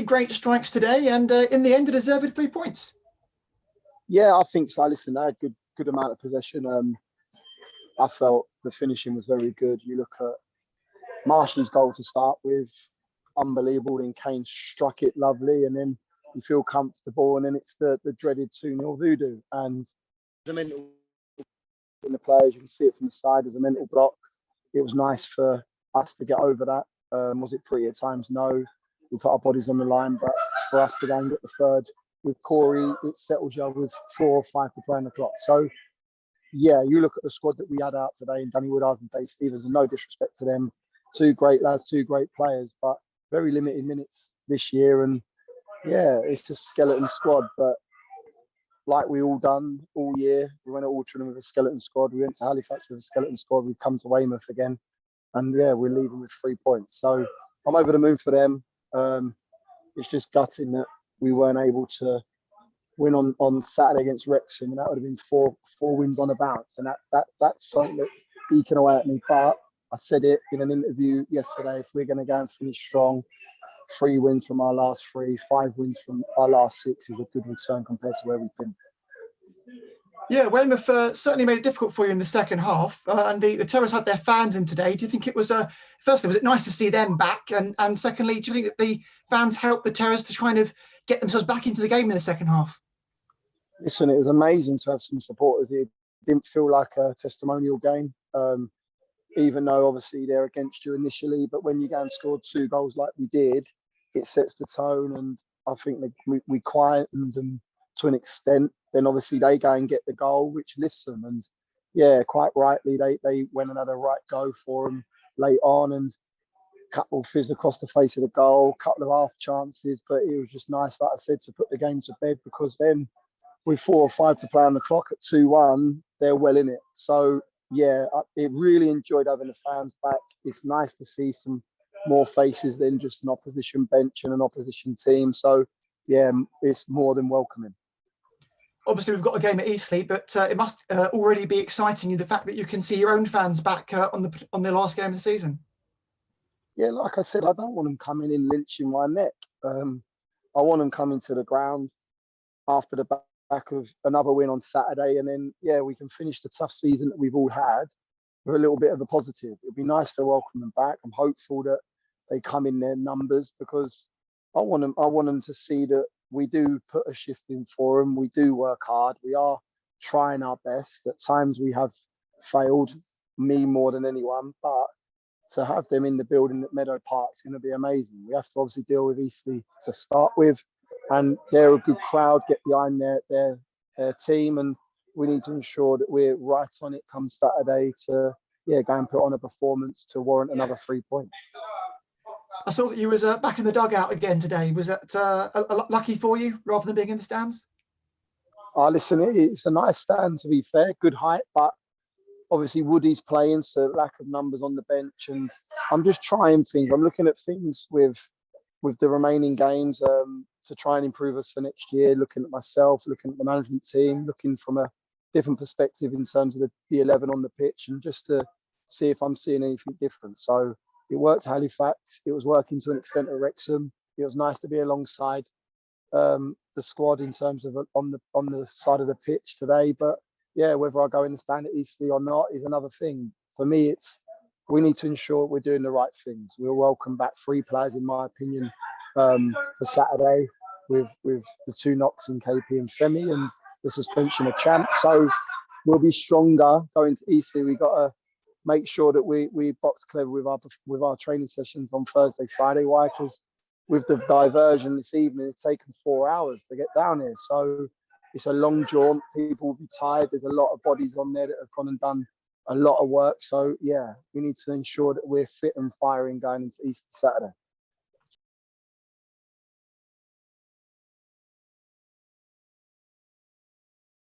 three great strikes today, and in the end, a deserved 3 points. Yeah, I think so. Listen, they had good amount of possession. I felt the finishing was very good. You look at Marshall's goal to start with, unbelievable. Then Kane struck it lovely, and then you feel comfortable, and then it's the dreaded 2-0 voodoo. And the mental in the players, you can see it from the side as a mental block. It was nice for us to get over that. Was it pretty at times? No. We put our bodies on the line, but for us to go and get the third with Corey, it settles you with 4 or 5 to play on the clock. So, yeah, you look at the squad that we had out today, and Danny Woodard and Dave Stevens, and no disrespect to them, 2 great lads, 2 great players, but very limited minutes this year. And yeah, it's just skeleton squad, but like we all done all year, we went to Altrincham with a skeleton squad, we went to Halifax with a skeleton squad, we've come to Weymouth again, and yeah, we're leaving with 3 points. So I'm over the moon for them. It's just gutting that we weren't able to win on Saturday against Wrexham, and that would have been four wins on a bounce, and that's something that's eking away at me. But I said it in an interview yesterday, if we're going to go and finish strong, 3 wins from our last 3, 5 wins from our last 6 is a good return compared to where we've been. Yeah, Weymouth certainly made it difficult for you in the second half, and the Terrace had their fans in today. Do you think it was, firstly, was it nice to see them back? And secondly, do you think that the fans helped the Terrace to kind of get themselves back into the game in the second half? Listen, it was amazing to have some supporters. It didn't feel like a testimonial game, even though obviously they're against you initially. But when you go and score 2 goals like we did, it sets the tone. And I think that we quietened them to an extent. Then obviously they go and get the goal, which lifts them. And yeah, quite rightly, they went and had a right go for them late on, and couple fizz across the face of the goal, couple of half chances. But it was just nice, like I said, to put the game to bed, because then with 4 or 5 to play on the clock at 2-1, they're well in it. So yeah, it really enjoyed having the fans back. It's nice to see some more faces than just an opposition bench and an opposition team. So yeah, it's more than welcoming. Obviously, we've got a game at Eastleigh, but it must already be exciting you, the fact that you can see your own fans back on the last game of the season. Yeah, like I said, I don't want them coming in lynching my neck. I want them coming to the ground after the back of another win on Saturday, and then yeah, we can finish the tough season that we've all had with a little bit of a positive. It'd be nice to welcome them back. I'm hopeful that they come in their numbers, because I want them to see that we do put a shift in for them. We do work hard. We are trying our best. At times we have failed, me more than anyone, but to have them in the building at Meadow Park is going to be amazing. We have to obviously deal with Eastleigh to start with, and they're a good crowd, get behind their team, and we need to ensure that we're right on it come Saturday to go and put on a performance to warrant another 3 points. I saw that you was back in the dugout again today. Was that lucky for you rather than being in the stands? Listen, it's a nice stand, to be fair, good height, but obviously Woody's playing, so lack of numbers on the bench, and I'm just trying things. I'm looking at things with the remaining games to try and improve us for next year, looking at myself, looking at the management team, looking from a different perspective in terms of the 11 on the pitch, and just to see if I'm seeing anything different. So it worked at Halifax. It was working to an extent at Wrexham. It was nice to be alongside the squad in terms of on the side of the pitch today. But yeah, whether I go in the stand at Eastleigh or not is another thing. For me, we need to ensure we're doing the right things. We'll welcome back 3 players, in my opinion, for Saturday with the 2 knocks in KP and Femi, and the suspension of Champ. So we'll be stronger going to Eastleigh. We've got to make sure that we box clever with our training sessions on Thursday, Friday. Why? Because with the diversion this evening, it's taken 4 hours to get down here. So it's a long jaunt. People will be tired. There's a lot of bodies on there that have gone and done a lot of work. So yeah, we need to ensure that we're fit and firing going into Easter Saturday.